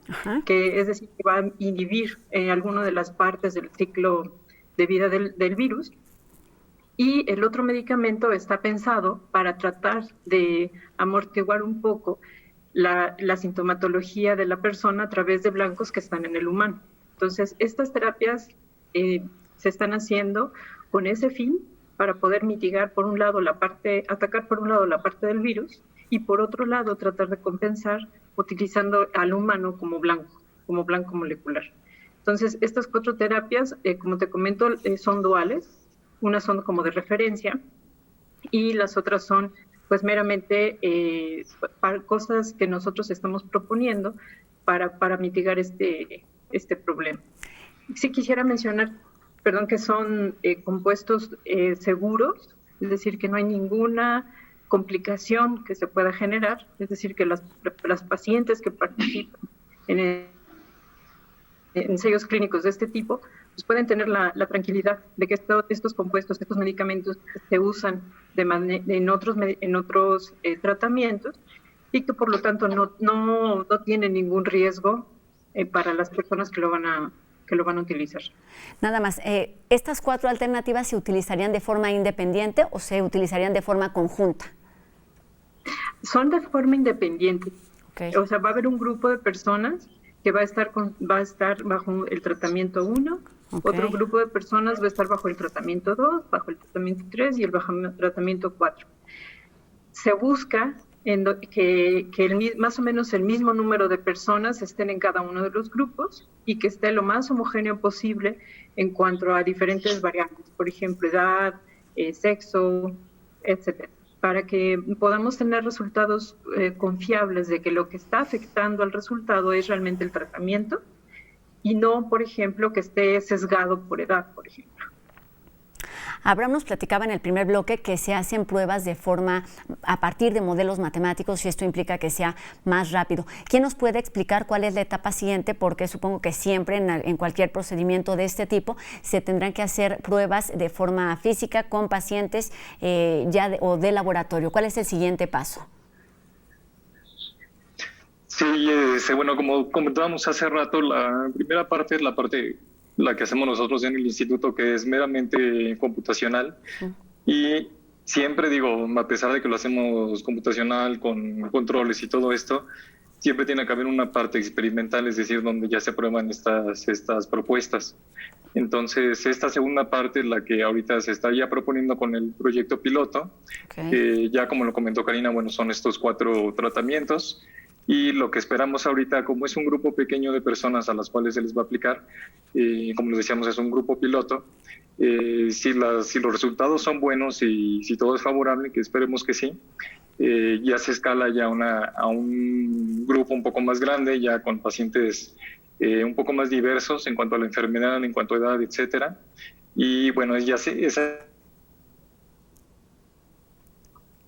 G: que es decir, que va a inhibir alguna de las partes del ciclo de vida del virus. Y el otro medicamento está pensado para tratar de amortiguar un poco la sintomatología de la persona a través de blancos que están en el humano. Entonces, estas terapias se están haciendo con ese fin para poder mitigar, por un lado, atacar por un lado la parte del virus y por otro lado tratar de compensar utilizando al humano como blanco molecular. Entonces, estas 4 terapias, como te comento, son duales. Unas son como de referencia y las otras son pues meramente para cosas que nosotros estamos proponiendo para mitigar este problema. Sí quisiera mencionar, que son compuestos seguros, es decir, que no hay ninguna complicación que se pueda generar, es decir, que las pacientes que participan en ensayos clínicos de este tipo pues pueden tener la tranquilidad de que estos compuestos, estos medicamentos se usan en otros tratamientos y que por lo tanto no tienen ningún riesgo para las personas que lo van a utilizar.
A: Nada más, ¿estas 4 alternativas se utilizarían de forma independiente o se utilizarían de forma conjunta?
G: Son de forma independiente. Okay. O sea, va a haber un grupo de personas que va a estar bajo el tratamiento 1, otro grupo de personas va a estar bajo el tratamiento 2, bajo el tratamiento 3 y bajo el tratamiento 4. Se busca que más o menos el mismo número de personas estén en cada uno de los grupos y que esté lo más homogéneo posible en cuanto a diferentes variables, por ejemplo, edad, sexo, etcétera, para que podamos tener resultados confiables de que lo que está afectando al resultado es realmente el tratamiento y no, por ejemplo, que esté sesgado por edad, por ejemplo.
A: Abraham nos platicaba en el primer bloque que se hacen pruebas a partir de modelos matemáticos y esto implica que sea más rápido. ¿Quién nos puede explicar cuál es la etapa siguiente? Porque supongo que siempre en cualquier procedimiento de este tipo se tendrán que hacer pruebas de forma física con pacientes o de laboratorio. ¿Cuál es el siguiente paso?
I: Sí, bueno, como comentábamos hace rato, la primera parte es la que hacemos nosotros en el instituto, que es meramente computacional. Y siempre digo, a pesar de que lo hacemos computacional, con controles y todo esto, siempre tiene que haber una parte experimental, es decir, donde ya se prueban estas propuestas. Entonces, esta segunda parte es la que ahorita se está ya proponiendo con el proyecto piloto, que ya como lo comentó Karina, bueno, son estos 4 tratamientos. Y lo que esperamos ahorita, como es un grupo pequeño de personas a las cuales se les va a aplicar, como les decíamos, es un grupo piloto, si los resultados son buenos y si todo es favorable, que esperemos que sí, ya se escala ya a un grupo un poco más grande, ya con pacientes un poco más diversos en cuanto a la enfermedad, en cuanto a edad, etcétera. Y bueno,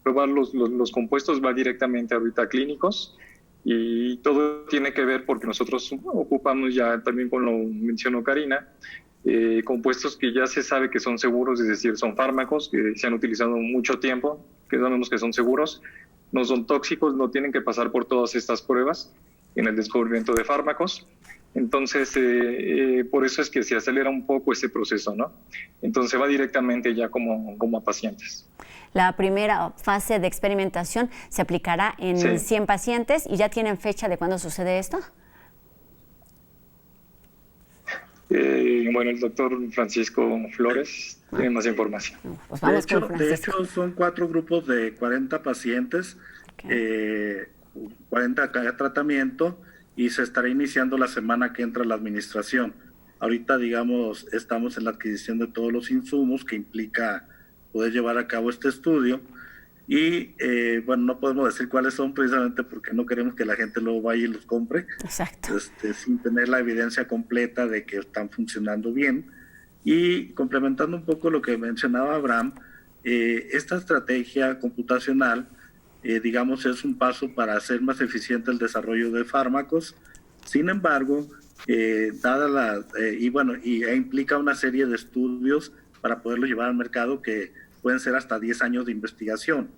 I: probar los compuestos va directamente ahorita a clínicos, y todo tiene que ver porque nosotros ocupamos ya también, como lo mencionó Karina, compuestos que ya se sabe que son seguros, es decir, son fármacos que se han utilizado mucho tiempo, que sabemos que son seguros, no son tóxicos, no tienen que pasar por todas estas pruebas en el descubrimiento de fármacos. Entonces, por eso es que se acelera un poco ese proceso, ¿no? Entonces va directamente ya como a pacientes.
A: La primera fase de experimentación se aplicará en 100 pacientes, ¿y ya tienen fecha de cuándo sucede esto?
I: Bueno, el doctor Francisco Flores tiene más información.
A: Pues vamos
J: de hecho, son 4 grupos de 40 pacientes, 40 cada tratamiento, y se estará iniciando la semana que entra la administración. Ahorita, digamos, estamos en la adquisición de todos los insumos que implica poder llevar a cabo este estudio, y bueno, no podemos decir cuáles son precisamente porque no queremos que la gente luego vaya y los compre.
A: Exacto.
J: Sin tener la evidencia completa de que están funcionando bien. Y complementando un poco lo que mencionaba Abraham, esta estrategia computacional, digamos, es un paso para hacer más eficiente el desarrollo de fármacos. Sin embargo, implica una serie de estudios para poderlo llevar al mercado que pueden ser hasta 10 años de investigación.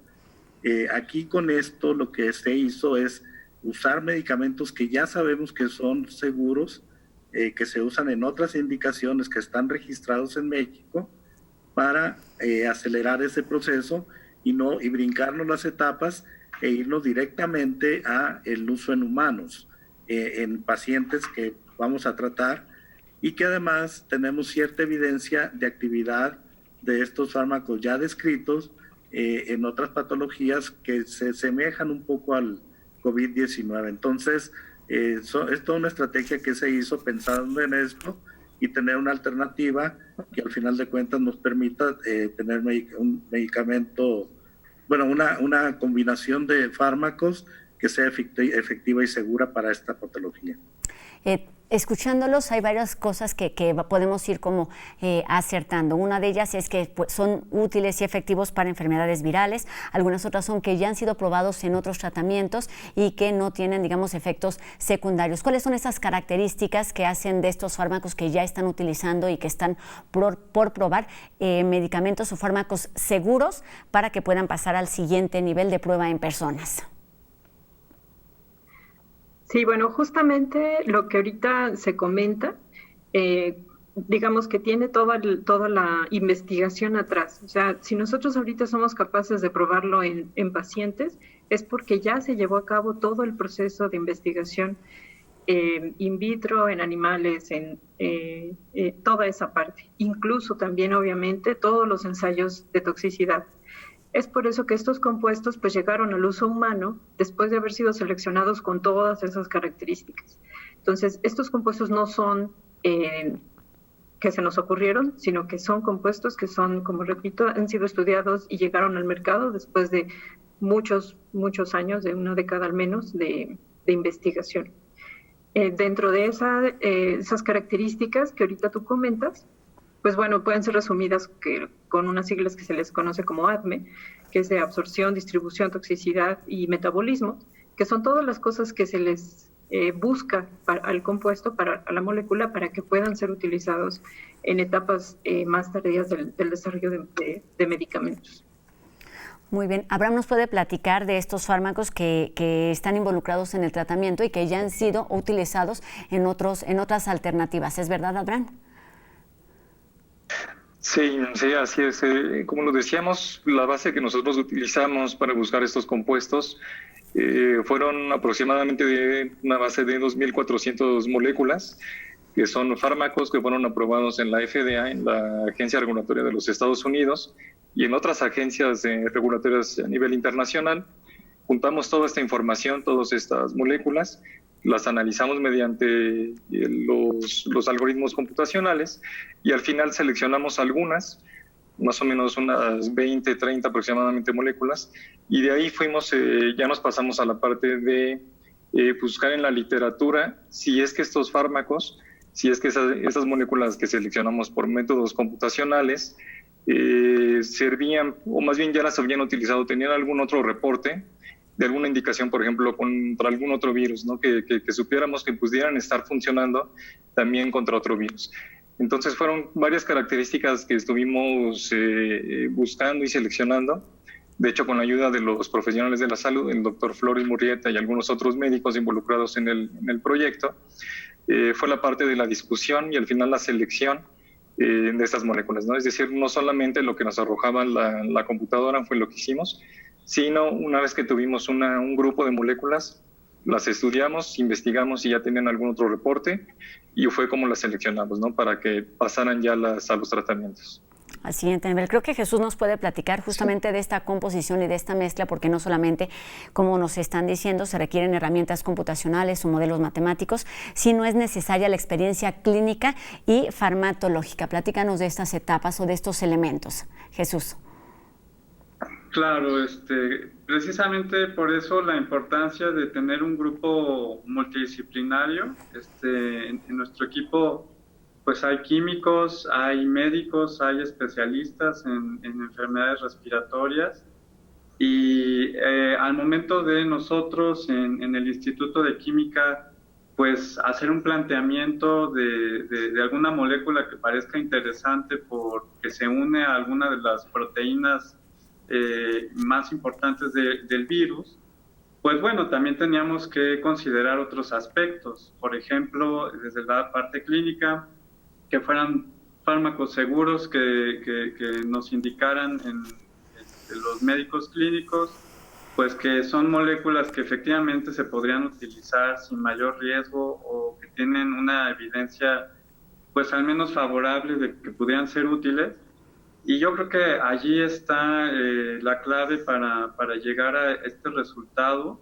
J: Aquí con esto lo que se hizo es usar medicamentos que ya sabemos que son seguros, que se usan en otras indicaciones que están registrados en México, para acelerar ese proceso y brincarnos las etapas e irnos directamente a el uso en humanos, en pacientes que vamos a tratar, y que además tenemos cierta evidencia de actividad de estos fármacos ya descritos en otras patologías que se asemejan un poco al COVID-19. Entonces, es toda una estrategia que se hizo pensando en esto y tener una alternativa que al final de cuentas nos permita tener un medicamento, bueno, una combinación de fármacos que sea efectiva y segura para esta patología.
A: Escuchándolos hay varias cosas que podemos ir como acertando. Una de ellas es que son útiles y efectivos para enfermedades virales. Algunas otras son que ya han sido probados en otros tratamientos y que no tienen, digamos, efectos secundarios. ¿Cuáles son esas características que hacen de estos fármacos que ya están utilizando y que están por probar medicamentos o fármacos seguros para que puedan pasar al siguiente nivel de prueba en personas?
G: Sí, bueno, justamente lo que ahorita se comenta, digamos que tiene toda la investigación atrás. O sea, si nosotros ahorita somos capaces de probarlo en pacientes, es porque ya se llevó a cabo todo el proceso de investigación in vitro, en animales, en toda esa parte. Incluso también, obviamente, todos los ensayos de toxicidad. Es por eso que estos compuestos pues llegaron al uso humano después de haber sido seleccionados con todas esas características. Entonces, estos compuestos no son que se nos ocurrieron, sino que son compuestos que son, como repito, han sido estudiados y llegaron al mercado después de muchos años, de una década al menos, de investigación. Dentro de esas características que ahorita tú comentas, pues bueno, pueden ser resumidas con unas siglas que se les conoce como ADME, que es de absorción, distribución, toxicidad y metabolismo, que son todas las cosas que se les busca al compuesto, a la molécula, para que puedan ser utilizados en etapas más tardías del desarrollo de medicamentos.
A: Muy bien. Abraham nos puede platicar de estos fármacos que están involucrados en el tratamiento y que ya han sido utilizados en otras alternativas. ¿Es verdad, Abraham?
I: Sí, así es. Como lo decíamos, la base que nosotros utilizamos para buscar estos compuestos fueron aproximadamente de una base de 2.400 moléculas, que son fármacos que fueron aprobados en la FDA, en la Agencia Regulatoria de los Estados Unidos, y en otras agencias regulatorias a nivel internacional, juntamos toda esta información, todas estas moléculas, las analizamos mediante los algoritmos computacionales y al final seleccionamos algunas, más o menos unas 20, 30 aproximadamente moléculas, y de ahí ya nos pasamos a la parte de buscar en la literatura si es que estos fármacos, si es que esas moléculas que seleccionamos por métodos computacionales servían, o más bien ya las habían utilizado, tenían algún otro reporte de alguna indicación, por ejemplo, contra algún otro virus, ¿no? que supiéramos que pudieran estar funcionando también contra otro virus. Entonces fueron varias características que estuvimos buscando y seleccionando. De hecho, con la ayuda de los profesionales de la salud, el doctor Flores Murrieta y algunos otros médicos involucrados en el proyecto, fue la parte de la discusión y al final la selección de estas moléculas, ¿no? Es decir, no solamente lo que nos arrojaba la computadora fue lo que hicimos, sino una vez que tuvimos un grupo de moléculas, las estudiamos, investigamos si ya tenían algún otro reporte y fue como las seleccionamos, ¿no? Para que pasaran ya a los tratamientos.
A: Al siguiente nivel. Creo que Jesús nos puede platicar justamente de esta composición y de esta mezcla, porque no solamente, como nos están diciendo, se requieren herramientas computacionales o modelos matemáticos, sino es necesaria la experiencia clínica y farmacológica. Platícanos de estas etapas o de estos elementos, Jesús.
H: Claro, precisamente por eso la importancia de tener un grupo multidisciplinario. En nuestro equipo pues hay químicos, hay médicos, hay especialistas en enfermedades respiratorias y al momento de nosotros en el Instituto de Química pues hacer un planteamiento de alguna molécula que parezca interesante porque se une a alguna de las proteínas más importantes del virus, pues bueno, también teníamos que considerar otros aspectos, por ejemplo, desde la parte clínica, que fueran fármacos seguros que nos indicaran en los médicos clínicos, pues que son moléculas que efectivamente se podrían utilizar sin mayor riesgo o que tienen una evidencia pues al menos favorable de que pudieran ser útiles. Y yo creo que allí está la clave para llegar a este resultado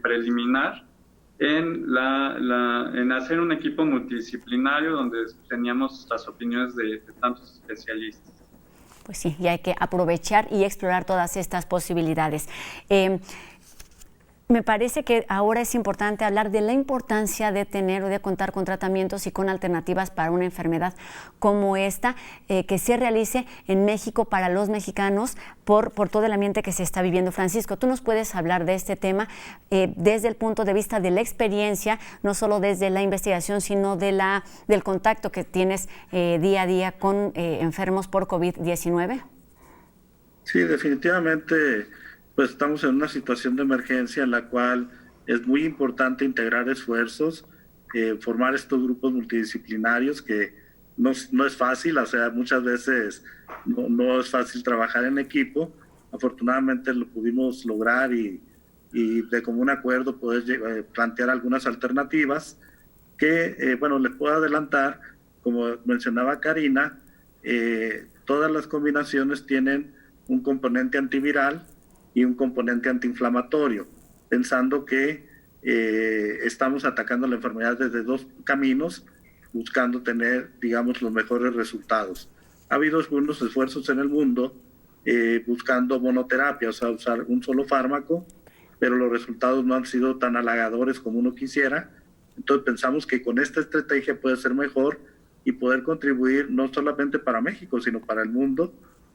H: preliminar en hacer un equipo multidisciplinario donde teníamos las opiniones de tantos especialistas.
A: Pues sí, y hay que aprovechar y explorar todas estas posibilidades. Me parece que ahora es importante hablar de la importancia de tener o de contar con tratamientos y con alternativas para una enfermedad como esta, que se realice en México para los mexicanos por todo el ambiente que se está viviendo. Francisco, tú nos puedes hablar de este tema desde el punto de vista de la experiencia, no solo desde la investigación, sino del contacto que tienes día a día con enfermos por COVID-19.
J: Sí, definitivamente. Pues estamos en una situación de emergencia en la cual es muy importante integrar esfuerzos, formar estos grupos multidisciplinarios que no es fácil, o sea, muchas veces no es fácil trabajar en equipo. Afortunadamente lo pudimos lograr y de común acuerdo poder plantear algunas alternativas que, bueno, les puedo adelantar, como mencionaba Karina, todas las combinaciones tienen un componente antiviral y un componente antiinflamatorio, pensando que estamos atacando la enfermedad desde dos caminos, buscando tener, digamos, los mejores resultados. Ha habido algunos esfuerzos en el mundo buscando monoterapia, o sea, usar un solo fármaco, pero los resultados no han sido tan halagadores como uno quisiera. Entonces pensamos que con esta estrategia puede ser mejor y poder contribuir no solamente para México, sino para el mundo,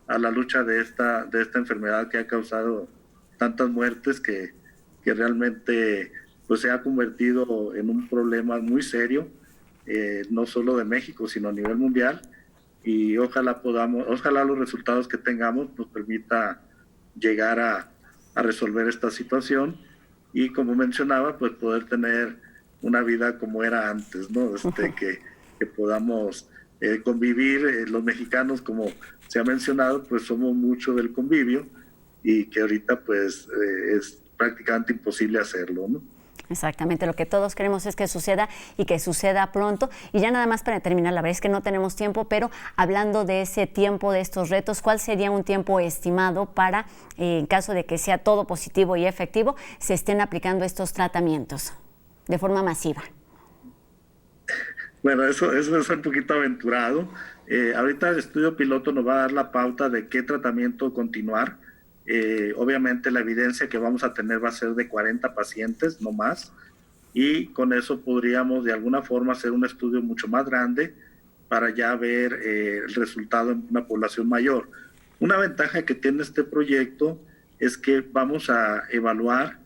J: a la lucha de esta enfermedad que ha causado tantas muertes que realmente pues se ha convertido en un problema muy serio, no solo de México, sino a nivel mundial, y ojalá los resultados que tengamos nos permita llegar a resolver esta situación y, como mencionaba, pues poder tener una vida como era antes, ¿no? Que podamos convivir. Los mexicanos, como se ha mencionado, pues somos mucho del convivio y que ahorita pues es prácticamente imposible hacerlo, ¿no?
A: Exactamente, lo que todos queremos es que suceda y que suceda pronto. Y ya nada más para terminar, la verdad es que no tenemos tiempo, pero hablando de ese tiempo, de estos retos, ¿cuál sería un tiempo estimado para, en caso de que sea todo positivo y efectivo, se estén aplicando estos tratamientos de forma masiva?
J: Bueno, eso es un poquito aventurado. Ahorita el estudio piloto nos va a dar la pauta de qué tratamiento continuar. Obviamente la evidencia que vamos a tener va a ser de 40 pacientes, no más, y con eso podríamos de alguna forma hacer un estudio mucho más grande para ya ver el resultado en una población mayor. Una ventaja que tiene este proyecto es que vamos a evaluar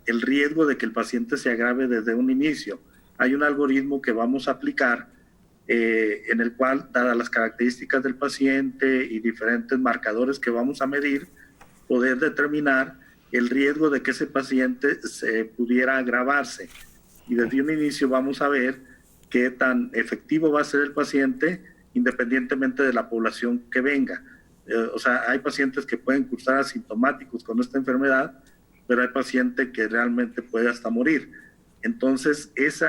J: el riesgo de que el paciente se agrave desde un inicio. Hay un algoritmo que vamos a aplicar en el cual, dadas las características del paciente y diferentes marcadores que vamos a medir, poder determinar el riesgo de que ese paciente se pudiera agravarse. Y desde un inicio vamos a ver qué tan efectivo va a ser el paciente independientemente de la población que venga. O sea, hay pacientes que pueden cursar asintomáticos con esta enfermedad, pero hay pacientes que realmente puede hasta morir. Entonces, ese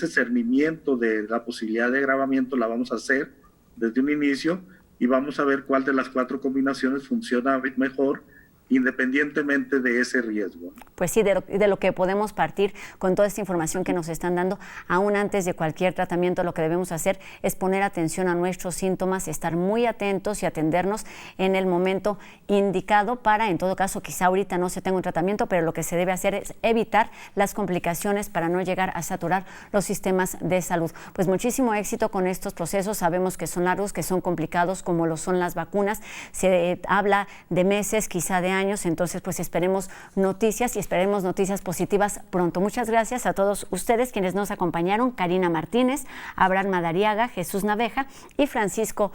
J: cernimiento de la posibilidad de agravamiento la vamos a hacer desde un inicio y vamos a ver cuál de las 4 combinaciones funciona mejor independientemente de ese riesgo.
A: Pues sí, de lo que podemos partir con toda esta información que nos están dando, aún antes de cualquier tratamiento, lo que debemos hacer es poner atención a nuestros síntomas, estar muy atentos y atendernos en el momento indicado para, en todo caso, quizá ahorita no se tenga un tratamiento, pero lo que se debe hacer es evitar las complicaciones para no llegar a saturar los sistemas de salud. Pues muchísimo éxito con estos procesos, sabemos que son largos, que son complicados, como lo son las vacunas, se habla de meses, quizá de años, entonces pues esperemos noticias y esperemos noticias positivas pronto. Muchas gracias a todos ustedes quienes nos acompañaron, Karina Martínez, Abraham Madariaga, Jesús Naveja y Francisco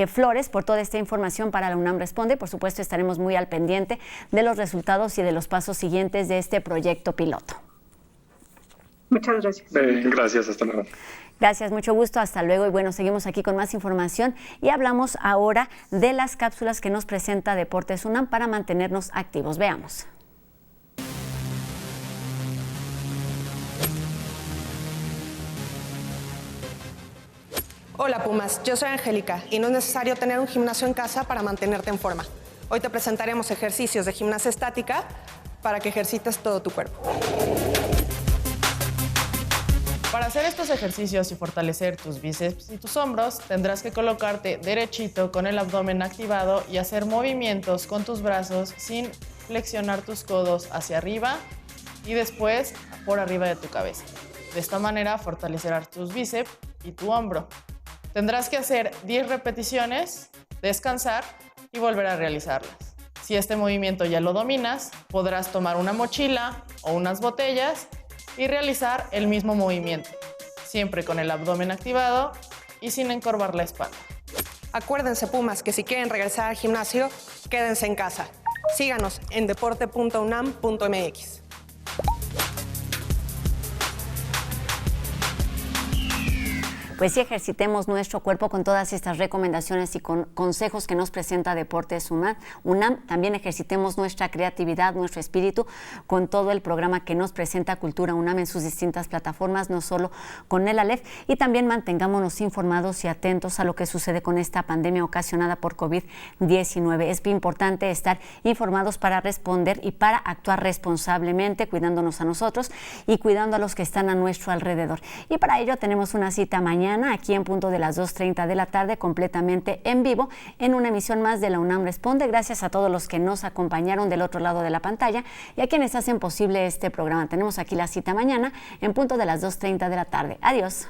A: Flores por toda esta información para la UNAM Responde. Por supuesto estaremos muy al pendiente de los resultados y de los pasos siguientes de este proyecto piloto.
G: Muchas gracias.
I: Gracias, hasta luego.
A: Gracias, mucho gusto, hasta luego. Y bueno, seguimos aquí con más información y hablamos ahora de las cápsulas que nos presenta Deportes UNAM para mantenernos activos. Veamos.
R: Hola Pumas, yo soy Angélica y no es necesario tener un gimnasio en casa para mantenerte en forma. Hoy te presentaremos ejercicios de gimnasia estática para que ejercites todo tu cuerpo.
S: Para hacer estos ejercicios y fortalecer tus bíceps y tus hombros, tendrás que colocarte derechito con el abdomen activado y hacer movimientos con tus brazos sin flexionar tus codos hacia arriba y después por arriba de tu cabeza. De esta manera fortalecerás tus bíceps y tu hombro. Tendrás que hacer 10 repeticiones, descansar y volver a realizarlas. Si este movimiento ya lo dominas, podrás tomar una mochila o unas botellas y realizar el mismo movimiento, siempre con el abdomen activado y sin encorvar la espalda.
R: Acuérdense, Pumas, que si quieren regresar al gimnasio, quédense en casa. Síganos en deporte.unam.mx.
A: Pues sí, ejercitemos nuestro cuerpo con todas estas recomendaciones y con consejos que nos presenta Deportes UNAM. También ejercitemos nuestra creatividad, nuestro espíritu con todo el programa que nos presenta Cultura UNAM en sus distintas plataformas, no solo con el ALEF. Y también mantengámonos informados y atentos a lo que sucede con esta pandemia ocasionada por COVID-19. Es bien importante estar informados para responder y para actuar responsablemente, cuidándonos a nosotros y cuidando a los que están a nuestro alrededor. Y para ello tenemos una cita mañana aquí en punto de las 2:30 de la tarde, completamente en vivo, en una emisión más de la UNAM Responde. Gracias a todos los que nos acompañaron del otro lado de la pantalla y a quienes hacen posible este programa. Tenemos aquí la cita mañana en punto de las 2:30 de la tarde. Adiós.